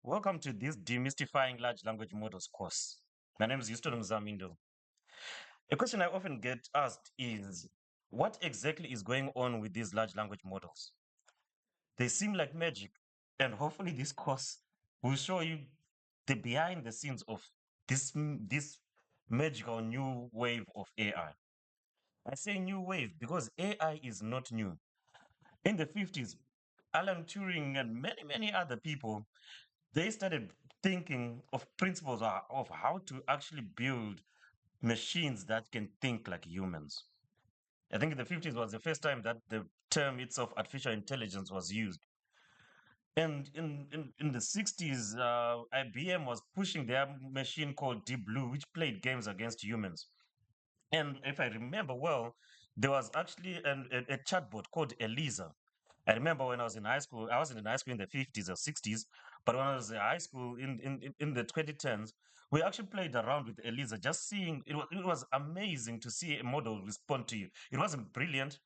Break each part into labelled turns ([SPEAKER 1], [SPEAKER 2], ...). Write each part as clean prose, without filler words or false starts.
[SPEAKER 1] Welcome to this Demystifying Large Language Models course. My name is Houston Mzamindo. A question I often get asked is, what exactly is going on with these large language models? They seem like magic, and hopefully this course will show you the behind the scenes of this magical new wave of AI. I say new wave because AI is not new. In the 50s, Alan Turing and many other people, they started thinking of principles of how to actually build machines that can think like humans. I think in the 50s was the first time that the term itself, artificial intelligence, was used. And in the 60s, IBM was pushing their machine called Deep Blue, which played games against humans. And if I remember well, there was actually a chatbot called Elisa. I remember when I was in high school, I wasn't in high school in the 50s or 60s, but when I was in high school in the 2010s, we actually played around with Elisa, just seeing it was amazing to see a model respond to you. It wasn't brilliant,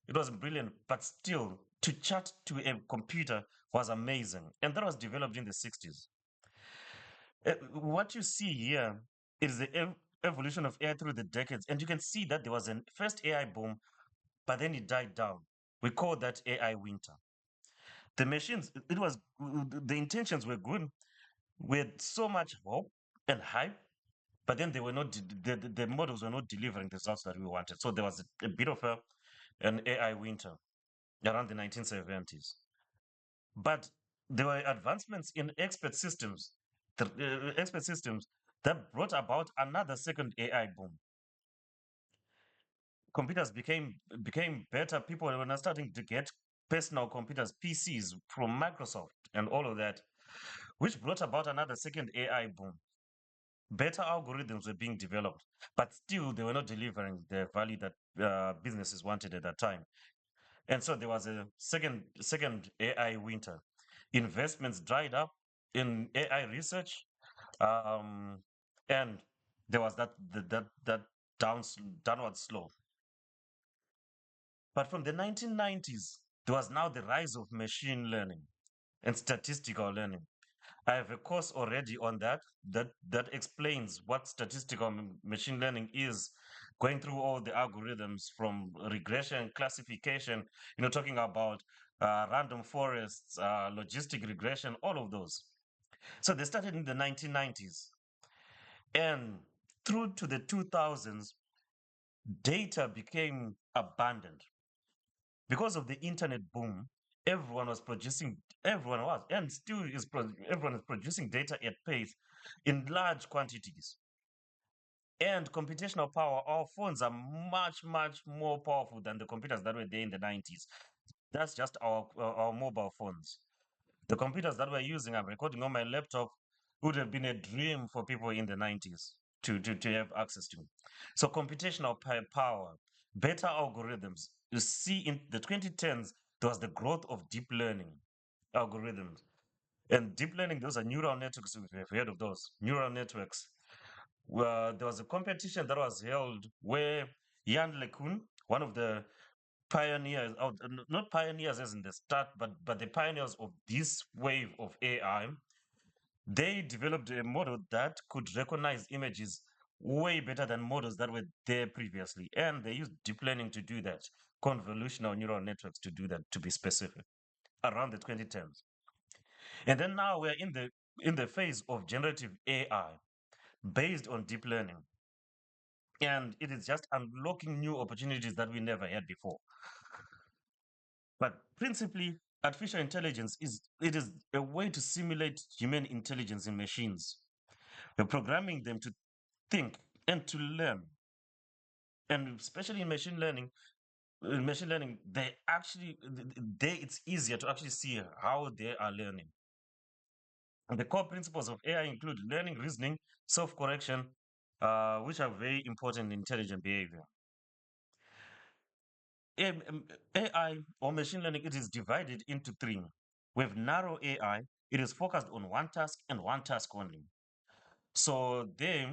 [SPEAKER 1] but still, to chat to a computer was amazing. And that was developed in the 60s. What you see here is the evolution of AI through the decades. And you can see that there was a first AI boom, but then it died down. We call that AI winter. The machines, it was the intentions were good. We had so much hope and hype, but then they were not the models were not delivering the results that we wanted. So there was a bit of an AI winter around the 1970s. But there were advancements in expert systems that brought about another second AI boom. Computers became better. People were now starting to get personal computers, PCs from Microsoft, and all of that, which brought about another second AI boom. Better algorithms were being developed, but still they were not delivering the value that businesses wanted at that time. And so there was a second AI winter. Investments dried up in AI research, um, and there was that down, downward slope. But from the 1990s, there was now the rise of machine learning and statistical learning. I have a course already on that explains what statistical machine learning is, going through all the algorithms from regression, classification, talking about random forests, logistic regression, all of those. So they started in the 1990s, and through to the 2000s, data became abundant because of the internet boom. Everyone was, and still is, everyone is producing data at pace in large quantities. And computational power, our phones are much more powerful than the computers that were there in the 90s. That's just our mobile phones. The computers that we're using, I'm recording on my laptop, would have been a dream for people in the 90s to have access to. So computational power, better algorithms. You see, in the 2010s, there was the growth of deep learning algorithms. And deep learning, those are neural networks. If you've heard of those neural networks. Well, there was a competition that was held where Jan LeCun, one of the pioneers, not pioneers as in the start, but the pioneers of this wave of AI, they developed a model that could recognize images way better than models that were there previously. And they used deep learning to do that, convolutional neural networks to do that, to be specific, around the 2010s. And then now we're in the phase of generative AI based on deep learning. And it is just unlocking new opportunities that we never had before. But principally, artificial intelligence is a way to simulate human intelligence in machines. We're programming them to think and to learn. And especially in machine learning, they actually it's easier to actually see how they are learning. And the core principles of AI include learning, reasoning, self-correction, which are very important in intelligent behavior. AI or machine learning, it is divided into three. We have narrow AI, it is focused on one task and one task only. So they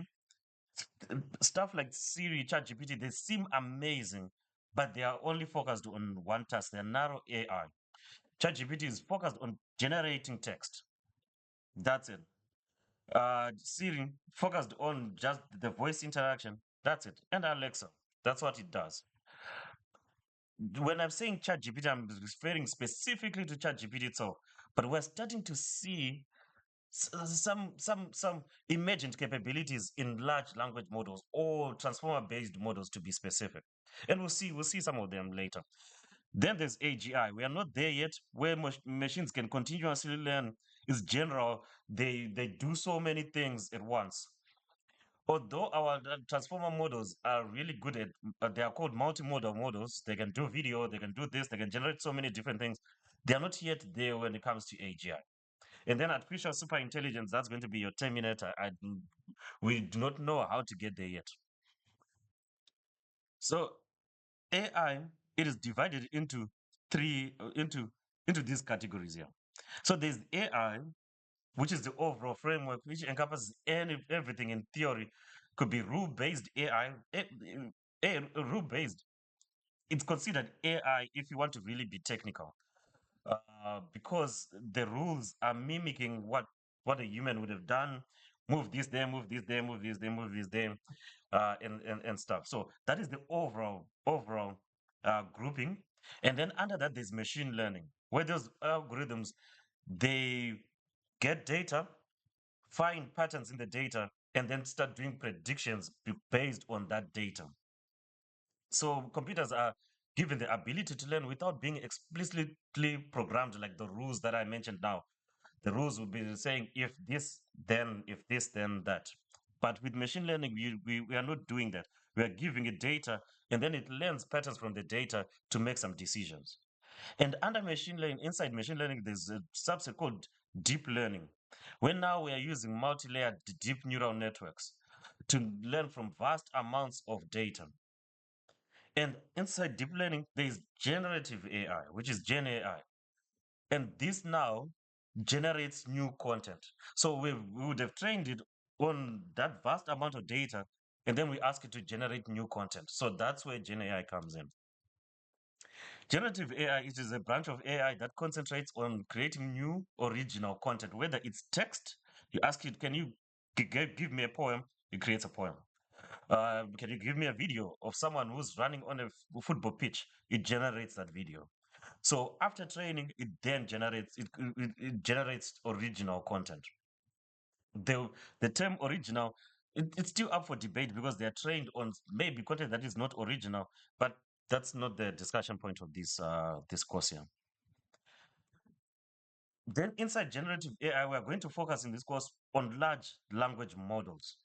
[SPEAKER 1] stuff like Siri, ChatGPT, they seem amazing, but they are only focused on one task. They're narrow AI. ChatGPT is focused on generating text. That's it. Siri focused on just the voice interaction. That's it. And Alexa, that's what it does. When I'm saying ChatGPT, I'm referring specifically to ChatGPT itself. But we're starting to see some emergent capabilities in large language models or transformer based models to be specific, and we'll see some of them later. Then there's AGI. We are not there yet, where machines can continuously learn. Is general. They do so many things at once. Although our transformer models are really good at, they are called multimodal models. They can do video, they can do this, they can generate so many different things. They are not yet there when it comes to AGI. And then artificial super intelligence, that's going to be your terminator. We do not know how to get there yet. So AI, it is divided into three, into these categories here. So there's AI, which is the overall framework which encompasses everything in theory. Could be rule-based AI, rule-based. It's considered AI if you want to really be technical, because the rules are mimicking what a human would have done. Move this there, move this there, move this there, move this there, and stuff. So that is the overall grouping. And then under that, there's machine learning, where those algorithms, they get data, find patterns in the data, and then start doing predictions based on that data. So computers are given the ability to learn without being explicitly programmed, like the rules that I mentioned now. The rules would be saying if this, then if this, then that. But with machine learning, we are not doing that. We are giving it data, and then it learns patterns from the data to make some decisions. And under machine learning, inside machine learning, there's a subset called deep learning. When now we are using multi-layered deep neural networks to learn from vast amounts of data. And inside deep learning, there is generative AI, which is Gen AI. And this now generates new content. So we would have trained it on that vast amount of data, and then we ask it to generate new content. So that's where Gen AI comes in. Generative AI, it is a branch of AI that concentrates on creating new original content, whether it's text. You ask it, can you give me a poem? It creates a poem. Can you give me a video of someone who's running on a football pitch? It generates that video. So after training, it then it generates original content. The term original, it's still up for debate because they are trained on maybe content that is not original, but that's not the discussion point of this course here. Then inside generative AI, we are going to focus in this course on large language models,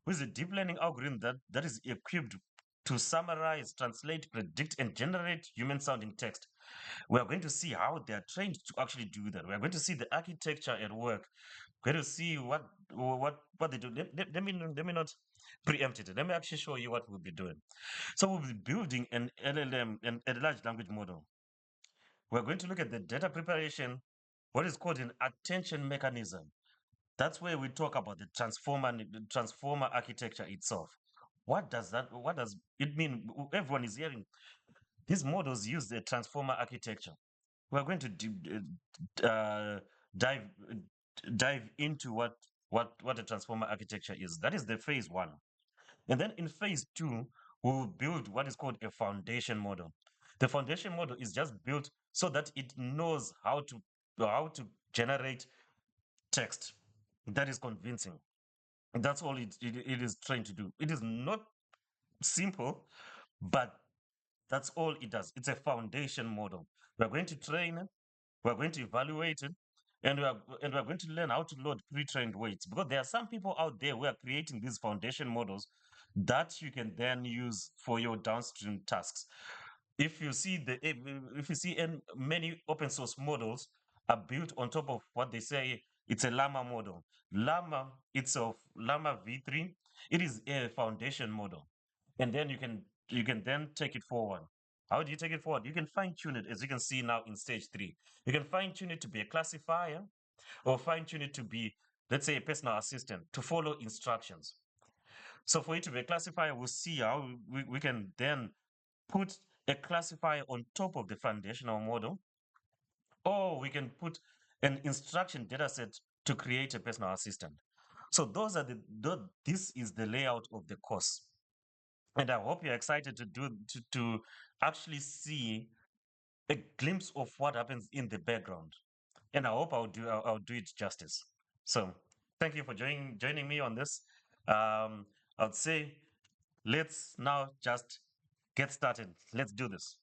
[SPEAKER 1] which is a deep learning algorithm that is equipped to summarize, translate, predict, and generate human sounding text. We are going to see how they are trained to actually do that. We are going to see the architecture at work. We're going to see what they do. Let me not preempt it. Let me actually show you what we'll be doing. So we'll be building an LLM and a large language model. We're going to look at the data preparation, what is called an attention mechanism. That's where we talk about the transformer architecture itself. What does it mean? Everyone is hearing these models use the transformer architecture. We're going to uh, dive dive into what a transformer architecture is. That is the phase one. And then in phase two, we will build what is called a foundation model. The foundation model is just built so that it knows how to generate text that is convincing. That's all it is trying to do. It is not simple, but that's all it does. It's a foundation model. We're going to train it, we're going to evaluate it, and we're going to learn how to load pre-trained weights, because there are some people out there who are creating these foundation models that you can then use for your downstream tasks. If you see many open source models are built on top of what they say it's a Llama model. Llama itself, Llama v3, it is a foundation model, and then you can then take it forward. How do you take it forward? You can fine tune it, as you can see now in stage three. You can fine tune it to be a classifier, or fine tune it to be, let's say, a personal assistant to follow instructions. So for it to be a classifier, we'll see how we can then put a classifier on top of the foundational model, or we can put an instruction data set to create a personal assistant. So those are this is the layout of the course. And I hope you're excited to actually see a glimpse of what happens in the background. And I hope I'll do it justice. So thank you for joining me on this. I'd say let's now just get started. Let's do this.